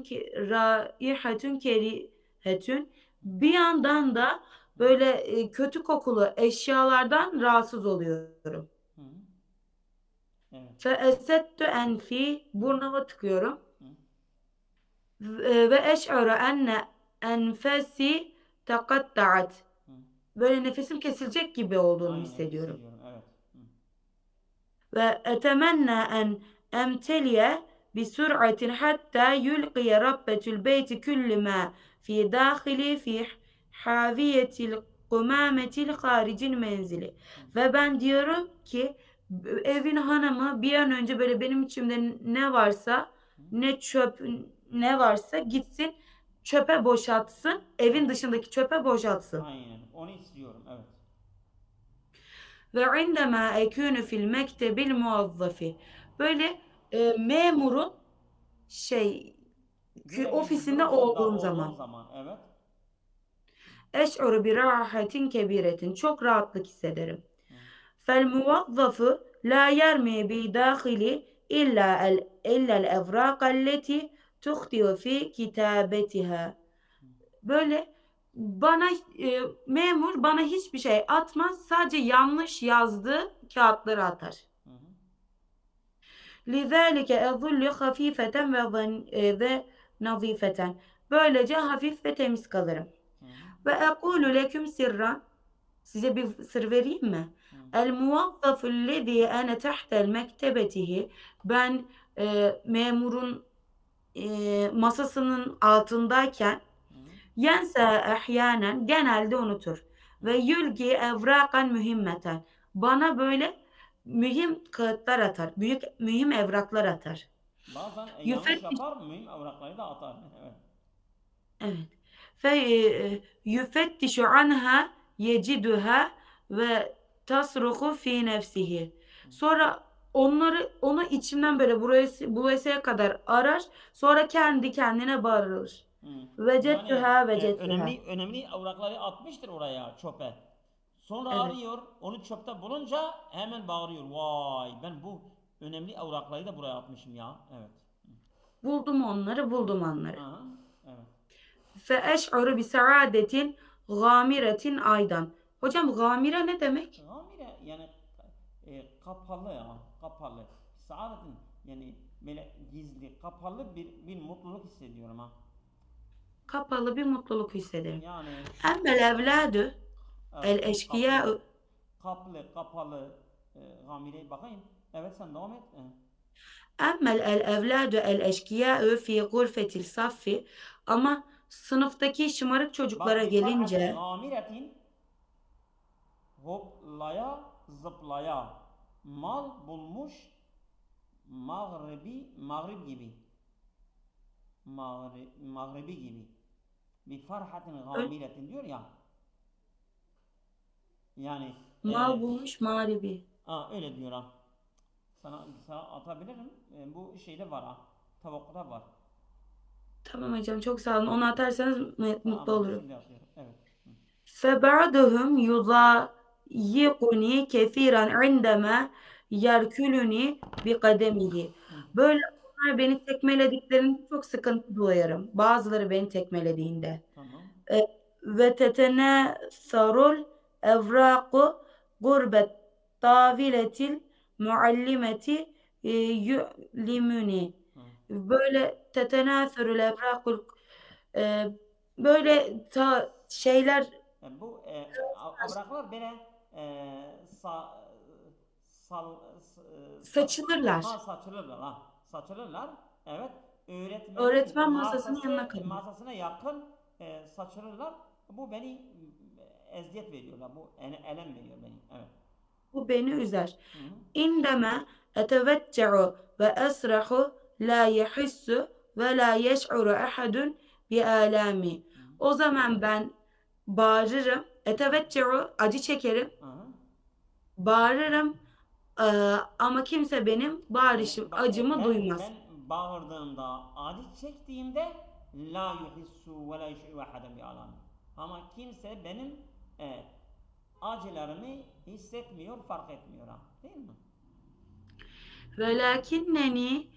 kerihetun. Bir yandan da böyle kötü kokulu eşyalardan rahatsız oluyorum. Fe esettu enfi, burnumu tıkıyorum. Ve eş'uru enne enfesi takatta'at. Böyle nefesim kesilecek gibi olduğunu hissediyorum. Evet. Ve etemenna en emteliye bi sur'atin hatta yulqiye rabbetul beyti kulli ma fi dahili fi haviyetil kumametil haricil menzili. Ve ben diyorum ki evin hanımı bir an önce böyle benim içimde ne varsa, ne çöp ne varsa gitsin çöpe boşaltsın. Evin dışındaki çöpe boşaltsın. Aynen. Onu istiyorum. Evet. Ve indema ekûnü fil mektebil muazzafi. Böyle memurun ofisinde olduğum zaman. Evet. Eş'uru bir rahatin kebiretin. Çok rahatlık hissederim. Fel muvazzafu la yermi bi dahili illa el evraqalleti tuhtiu fi kitabetiha. Böyle memur bana hiçbir şey atmaz. Sadece yanlış yazdığı kağıtları atar. Lizalike ezullu hafifeten ve nazifeten. Böylece hafif ve temiz kalırım. Ve ekulu leküm sirran. Size bir sır vereyim mi? El muvazzafu lezi ene tahtel mektebetihi. Ben memurun masasının altındayken yense ahyanen, genelde unutur. Ve yulgi evrakan mühimmeten. Bana böyle mühim kağıtlar atar. Mühim evraklar atar. Bazen yanlış yapar, mühim evrakları da atar. Evet. Fe yüfettişu anha yeciduha ve tasruhu fi nefsihi. Sonra onu içimden böyle buraya kadar arar. Sonra kendi kendine bağırır. Vecettuha vecettuha. Önemli evrakları atmıştır oraya, çöpe. Sonra arıyor, onu çöpte bulunca hemen bağırıyor. Vay, ben bu önemli evrakları da buraya atmışım ya. Evet. Buldum onları. Aha, evet. Fe eş'uru bi saadetin gamiretin aydan. Hocam gamire ne demek? Gamire yani kapalı ya, kapalı. Saadetin yani böyle gizli, kapalı bir mutluluk hissediyorum ha. Kapalı bir mutluluk hissederim. Yani Emmel evladü el eşkıya kapalı gamire bakayım. Evet, sen devam et. Emmel el evladü el eşkıya fi gurfetil saffi. Ama sınıftaki şımarık çocuklara gelince gamiretin hoplaya zıplaya mal bulmuş mağrib gibi mağribi gibi bir farhatin gamiretin diyor ya, yani mal bulmuş mağribi. Öyle diyor ha. Sana atabilirim. Bu şeyde var ha. Tavukta var. Tamam hocam, çok sağ olun. Onu atarsanız mutlu olurum. Evet. فَبَعْدُهُمْ يُضَايِقُنِي كَثِيرًا عِنْدَمَا يَرْكُلُنِي بِقَدَمِهِ. Böyle onlar beni tekmelediklerinde çok sıkıntı duyarım. Bazıları beni tekmelediğinde. Tamam. ve tetenâtharul evraku gurbet taviletil muallimeti yu'limuni. Böyle tetenâtharul evrakul e, böyle şeyler Bu avraklar böyle sal, saçılırlar. saçılırlar saçılırlar. Evet. Öğretmenin Öğretmen masasının yanına kalıyor. masasına yakın saçılırlar. Bu beni eziyet veriyorlar. Bu elem veriyor beni. Evet. Bu beni üzer. Hı hı. İndeme etevette'u ve esrahu la yahissu ve la yeş'uru ahadun bi alami. O zaman ben bağırırım. Etevette'u acı çekerim. Hı hı. Bağırırım ama kimse benim bağırışım, acımı duymaz. Ben bağırdığımda, acı çektiğimde la yuhissu ve la yeş'uru ahadun bi alami. Ama kimse benim acılarımı hissetmiyor, fark etmiyor. Değil mi? Velakinneni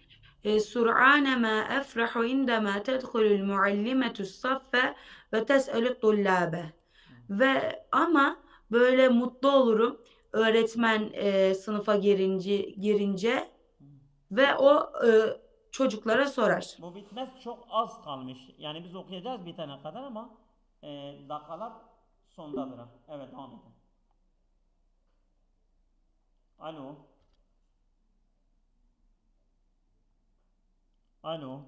sur'ane ma efrahu indema tedhulul muallimetus saffe ve tes'elü tullabe. Ve ama böyle mutlu olurum öğretmen sınıfa girince ve o çocuklara sorar. Bu bitmez, çok az kalmış. Yani biz okuyacağız bitene kadar ama dakikalar sondadır. Evet, devam edin. Alo. Alo.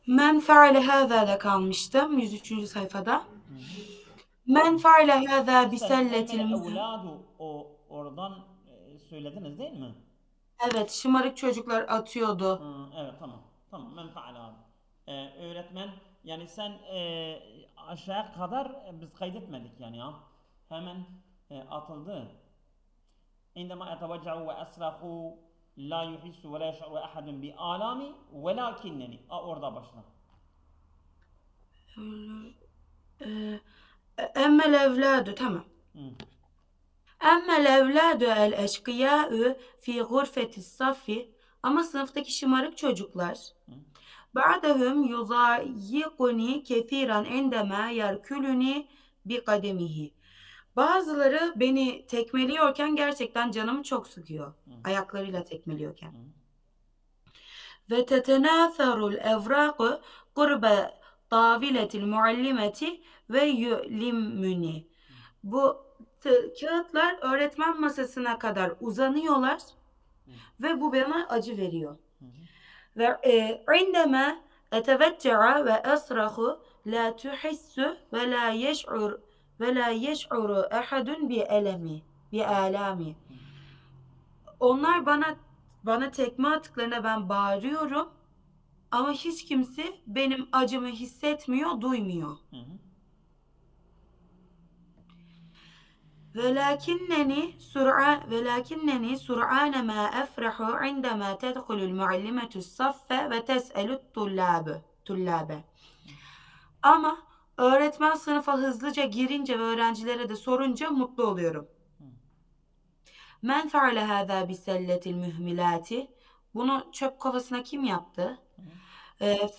Men feale hâzâ'da kalmıştım 103. sayfada. Men feale hâzâ biselletil evladu oradan söylediniz değil mi? Evet, şımarık çocuklar atıyordu. Evet, tamam. Tamam, men feale abi. Öğretmen, yani sen aşağıya kadar biz kaydetmedik yani ya. Hemen atıldı. İndema etevecce'u ve esrahu la yuhissu ve la yeş'uru ahadun bi alami velakinneni. Orada başla. Emmel evladu, tamam. Emmel evladu el eşkıyâ'ü fi gurfetis saffi, ama sınıftaki şımarık çocuklar ba'dehum yuzâyikuni kethiran endemâ yerkülüni bi kademihi. Bazıları beni tekmeliyorken gerçekten canımı çok sıkıyor. Ayaklarıyla tekmeliyorken. Ve tetenâtharul evraku kurbe taviletil muallimeti ve yu'limmuni. Bu kağıtlar öğretmen masasına kadar uzanıyorlar ve bu bana acı veriyor. Ve indeme etevette'a ve esrahu la tuhissu ve la yeş'uru ahadun bi alami. Onlar bana tekme attıklarında ben bağırıyorum ama hiç kimse benim acımı hissetmiyor, duymuyor. Velakinneni sur'ane ma efrahu indema tedhulul muallimetus saffe ve tes'elü't tullabe. Ama öğretmen sınıfa hızlıca girince ve öğrencilere de sorunca mutlu oluyorum. Men feale hâzâ biselletil mühmilâti. Bunu çöp kovasına kim yaptı?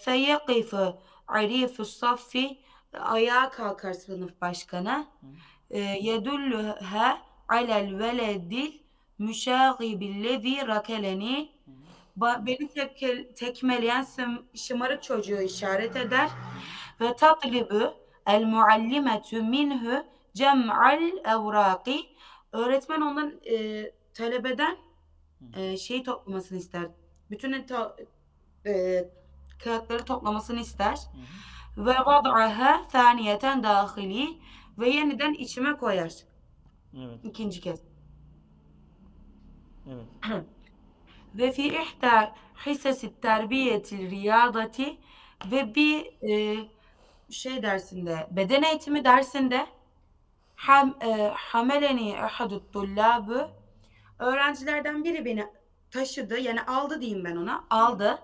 Feyekifu arifus saffi. Ayağa kalkar sınıf başkanı. Yedulluha alel veledil müşâgibillezî rakeleni. Beni tekmeleyen şımarık çocuğu işaret eder. Ve tatlibu el muallimetu minhu cem'al evrâki. Öğretmen ondan talebeden şeyi toplamasını ister. Bütün kağıtları toplamasını ister. Ve vad'aha thaniyeten dâhili. Ve yeniden içime koyar. Evet. İkinci kez. Evet. Ve fi ihta hissesit terbiyetil riyadati, ve bir dersinde, beden eğitimi dersinde hameleni ahadut tullâbı, öğrencilerden biri beni taşıdı, yani aldı diyeyim ben ona, aldı.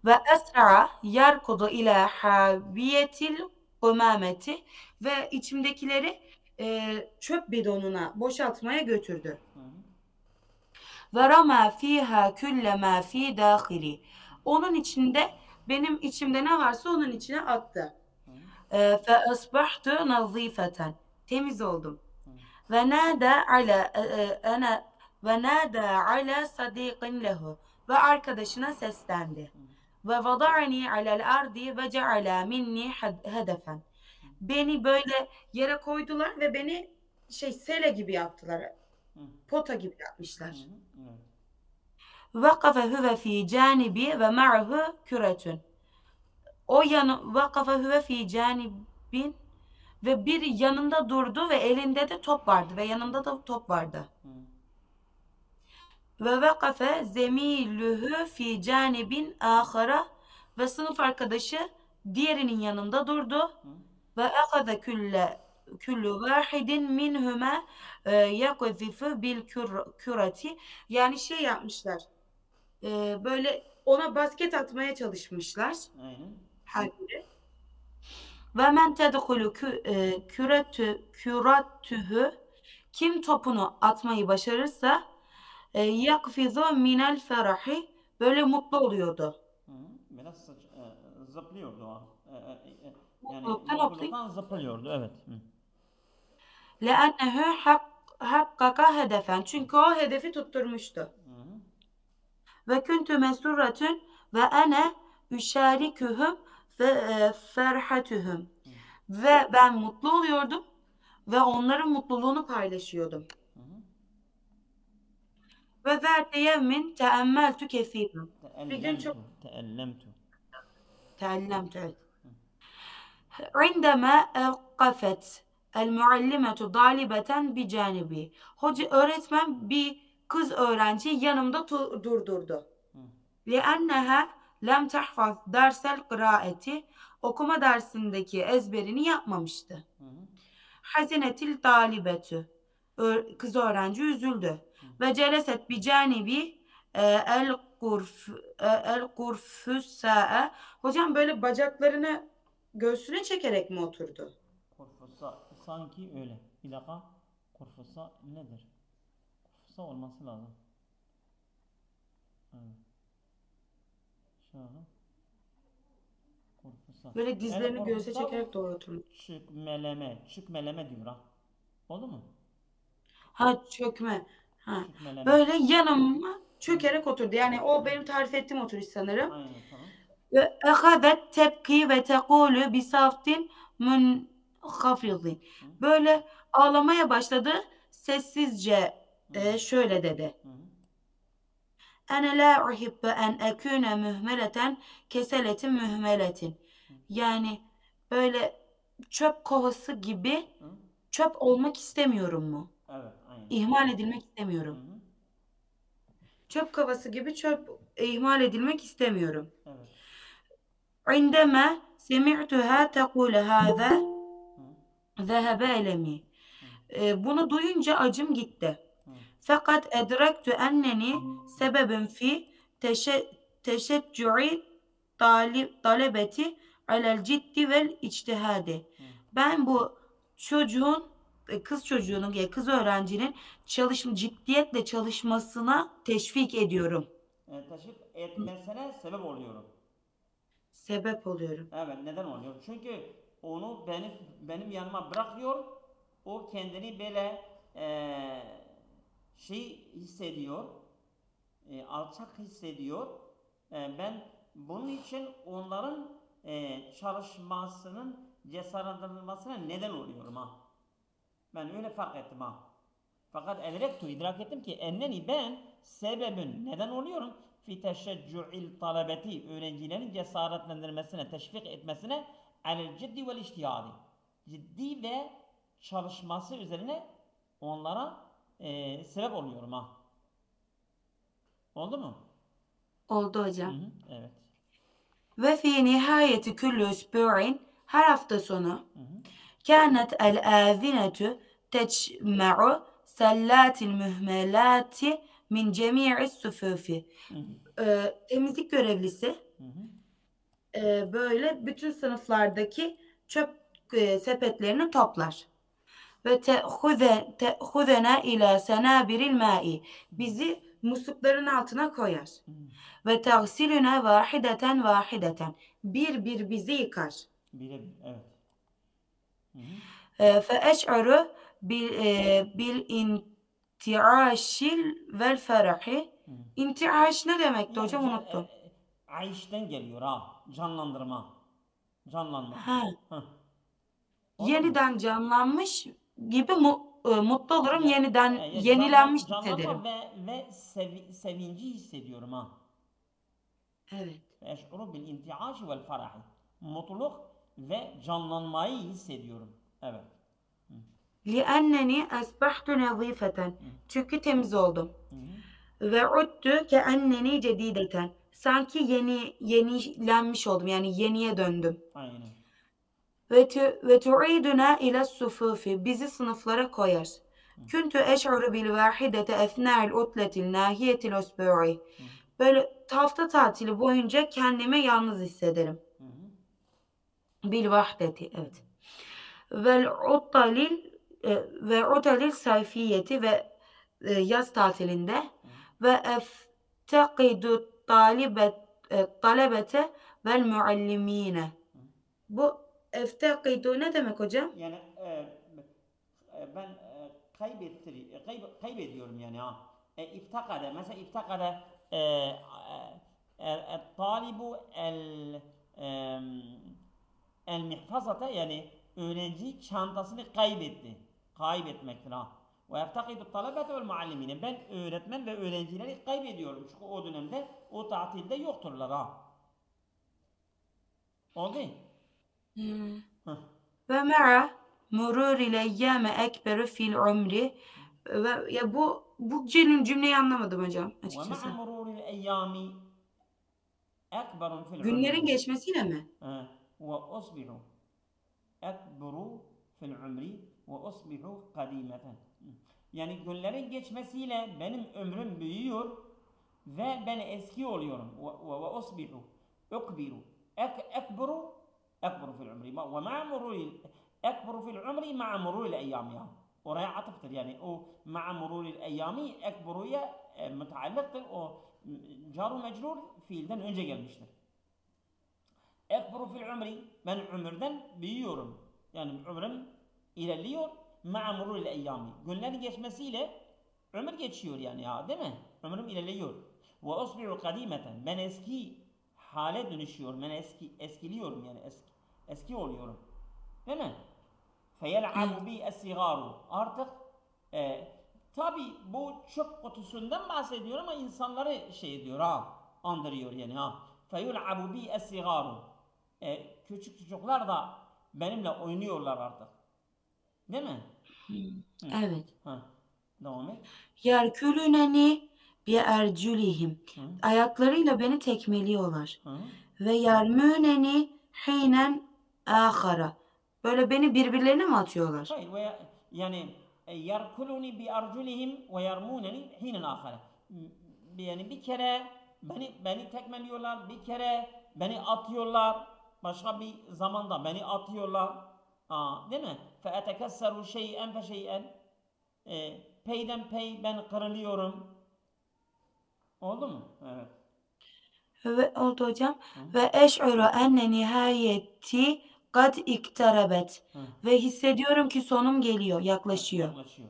Ve esra'a yarkudu ila habiyetil umameti, ve içimdekileri çöp bidonuna boşaltmaya götürdü. ve rama fiha kulle ma fi dahili. Onun içinde benim içimde ne varsa onun içine attı. Fe asbahtu nazifeten. Temiz oldum. Ve nada ala ana ve nada ala sadiqin lehu. Ve arkadaşına seslendi. Ve vada'ani alel ardi ve ceala minni hedefen. Beni böyle yere koydular ve beni sele gibi yaptılar. Pota gibi yapmışlar. Vakafe huve fi canibi ve ma'hu küretün. Vakafe huve fi canibin ve bir yanında durdu ve elinde de top vardı ve yanında da top vardı. Ve vakafe zemilühü fi canibin ahara ve sınıf arkadaşı diğerinin yanında durdu. Ve akaza küllü vahidin minhuma yakuzifu bil kürati. Yani yapmışlar. Böyle ona basket atmaya çalışmışlar. Aynen. Ve men tedhulu küratühü, kim topunu atmayı başarırsa yakfizu minel ferahi, böyle mutlu oluyordu. Biraz zıplıyordu o. Yani Mutluluktan mutluluktan zıplıyordu, evet. Le'ennehu hakkaka hedefen, çünkü o hedefi tutturmuştu. Ve kuntu mesurretün ve ene üşarikuhum ve ferhatuhum. Ve ben mutlu oluyordum ve onların mutluluğunu paylaşıyordum. Ve zâte yevmin teemmeltu kefîran. Bir gün çok teellemtu. Evet. İndeme evkafet el muallimetu dalibeten bi canibi. Öğretmen bir kız öğrenci yanımda durdurdu. Li'enneha lem tahfaz dersel kıraati, okuma dersindeki ezberini yapmamıştı. Hazinetil talibetü, kız öğrenci üzüldü. Ve celeset bi canibi el kurfüsa'e. Hocam böyle bacaklarını göğsüne çekerek mi oturdu? Kurfusa sanki öyle. Bir dakika. Kurfusa nedir? Kurfusa olması lazım. Evet. Şöyle. Kurfusa. Böyle dizlerini göğse çekerek doğru oturmuş. Çökmeleme diyor ha. Oldu mu? Ha, çökme. Ha. Çökmeleme. Böyle yanıma çökerek oturdu. Yani o benim tarif ettiğim oturuş sanırım. Aynen, tamam. Ve ehadet tebki ve tekulu bi saftin munhafizin. Böyle ağlamaya başladı. Sessizce şöyle dedi. Ene la uhibbe en ekune mühmeleten keseletin mühmeletin. Yani böyle çöp kovası gibi çöp olmak istemiyorum mu? Evet, aynen. İhmal edilmek istemiyorum. Çöp kovası gibi ihmal edilmek istemiyorum. Evet. İndeme semi'tuha tekule hâze zehebe elemi. Bunu duyunca acım gitti. Fakat edrektu enneni sebebin fi teşeccü'i talebeti alel ciddi vel içtihadi. Ben bu kız öğrencinin ciddiyetle çalışmasına teşvik ediyorum. Teşvik etmesine sebep oluyorum. Sebep oluyorum. Evet, neden oluyor? Çünkü onu benim yanıma bırakıyor. O kendini böyle hissediyor. Alçak hissediyor. Ben bunun için onların çalışmasının cesaretlendirmesine neden oluyorum ha. Ben öyle fark ettim ha. Fakat idrak ettim ki enneni ben sebebin neden oluyorum? Fi teşeccü'il talebeti, öğrencilerin cesaretlendirmesine, teşvik etmesine alel ciddi vel iştihadi. Ciddi ve çalışması üzerine onlara sebep oluyorum ha. Oldu mu? Oldu hocam. Evet. Ve fi nihayeti küllü üsbu'in, her hafta sonu kânet el-âzinetu tecme'u sellatil mühmelati min cemi'is sufufi. Temizlik görevlisi böyle bütün sınıflardaki çöp sepetlerini toplar. Ve te'hudena ila senabiril ma'i. Bizi muslukların altına koyar. Ve tagsilüne vahideten vahideten. Bir bir bizi yıkar. Bire bir, evet. Fe eş'uru bil intiaşil vel ferahi. İntiaş ne demekti hocam, unuttum. Ayş'ten geliyor ha. Canlandırma. Canlanma. Ha. Heh. Olur mu? Yeniden canlanmış gibi mutlu olurum. Yeniden Ya yenilenmiş canlanma hissederim. ve sevinci hissediyorum ha. Evet. Eş'uru bil intiaş vel ferahi. Mutluluk ve canlanmayı hissediyorum. Evet. لِأَنَّنِي أَصْبَحْتُ نَظِيفَةً. Çünkü temiz oldum. Ve udtu keenneni cedideten. Sanki yenilenmiş oldum. Yani yeniye döndüm. Aynen. Ve tu'iduna ila sufufi. Bizi sınıflara koyar. Kuntu eş'uru bil vahidete ethna'l utletil nahiyetil usbu'i. Böyle hafta tatili boyunca kendimi yalnız hissederim. Bil vahdeti, evet. Ve utalil sayfiyeti ve yaz tatilinde ve eftekidu talebete vel muallimine. Bu eftekidu ne demek hocam? Yani ben kaybediyorum yani ha. İftakade mesela iftakade talibu el mihfazata yani öğrenci çantasını kaybetti. Kaybetmektir ha. Ve eftakidu talebete vel muallimine. Ben öğretmen ve öğrencileri kaybediyorum. Çünkü o dönemde o tatilde yokturlar ha. Oldu mu? Ve me'a mururil eyyame ekberu fil umri. Ve ya bu cümleyi anlamadım hocam açıkçası. Ve ma'a mururil eyyami ekberun fil umri. Günlerin geçmesiyle mi? Ve usbihu ekberu fil umri ve usbihu kadimeten. Yani günlerin geçmesiyle benim ömrüm büyüyor ve ben eski oluyorum. Ve usbihu ukbiru ekberu fil umri ve ma'a mururil ekberu fil umri ma'a mururil eyyami. Oraya atıftır yani o ma'a mururil eyyami ekberuya müteallıktır. O caru mecrur fiilden önce gelmiştir. Ekberu fil umri, ben ömürden büyüyorum. Yani ömrüm ilerliyor. Ma'a mururil eyyami. Günlerin geçmesiyle ömür geçiyor yani ya, değil mi? Ömrüm ilerliyor. Ve usbi'u kadimeten. Ben eski hale dönüşüyorum. Ben eskiliyorum yani eski oluyorum. Değil mi? Feyel'abu bi es-sigaru. Artık tabi bu çöp kutusundan bahsediyor ama insanları şey diyor ha, andırıyor yani ha. Feyel'abu bi es-sigaru. Küçük çocuklar da benimle oynuyorlar artık. Değil mi? Evet. Devam et. Yerkülüneni bi erculihim. Ayaklarıyla beni tekmeliyorlar. Ve yermüneni hinen ahara. Böyle beni birbirlerine mi atıyorlar? Hayır, yani yerkuluni bi arculihim ve yermuneni hinen ahara. Yani bir kere beni tekmeliyorlar, bir kere beni atıyorlar, başka bir zamanda beni atıyorlar. Değil mi? Fe etekesseru şey'en fe şey'en. Peyden pey ben kırılıyorum. Oldu mu? Evet. Ve oldu hocam. Ve eş'uru enne nihayeti kad iktarabet. Ve hissediyorum ki sonum geliyor, yaklaşıyor. Yaklaşıyor.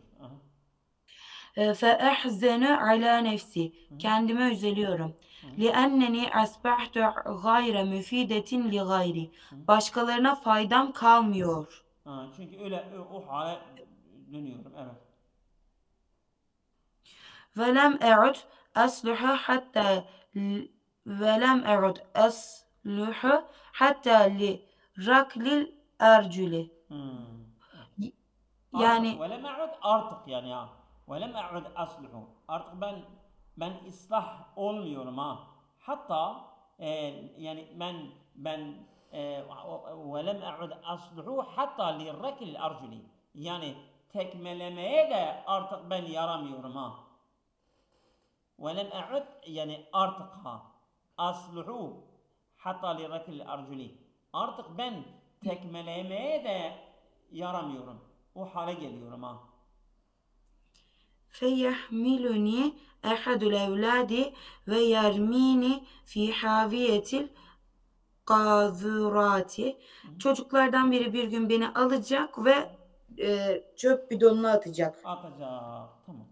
Fe ehzenu ala nefsi. Kendime üzülüyorum. Li'enneni asbahtu gayre müfidetin li gayri. Başkalarına faydam kalmıyor. Çünkü öyle o hale dönüyorum. Evet. Velem e'ud asluhu hatta velem e'ud asluhu hatta li raklil erculi. Yani velem e'ud artık yani ya. Velem e'ud asluhu. Artık ben ıslah olmuyorum ha. Hatta yani ben velem e'ud asluhu hatta li raklil erculi. Yani tekmelemeye de artık ben yaramıyorum ha. Velem e'ud yani artık ha. Asluhu hatta li rakil arjuli. Artık ben tekmelemeye de yaramıyorum. O hale geliyorum ha. feyehmiluni ehadul evladi ve yermini fi haviyetil kazurati. Çocuklardan biri bir gün beni alacak ve çöp bidonuna atacak. Atacak. Tamam.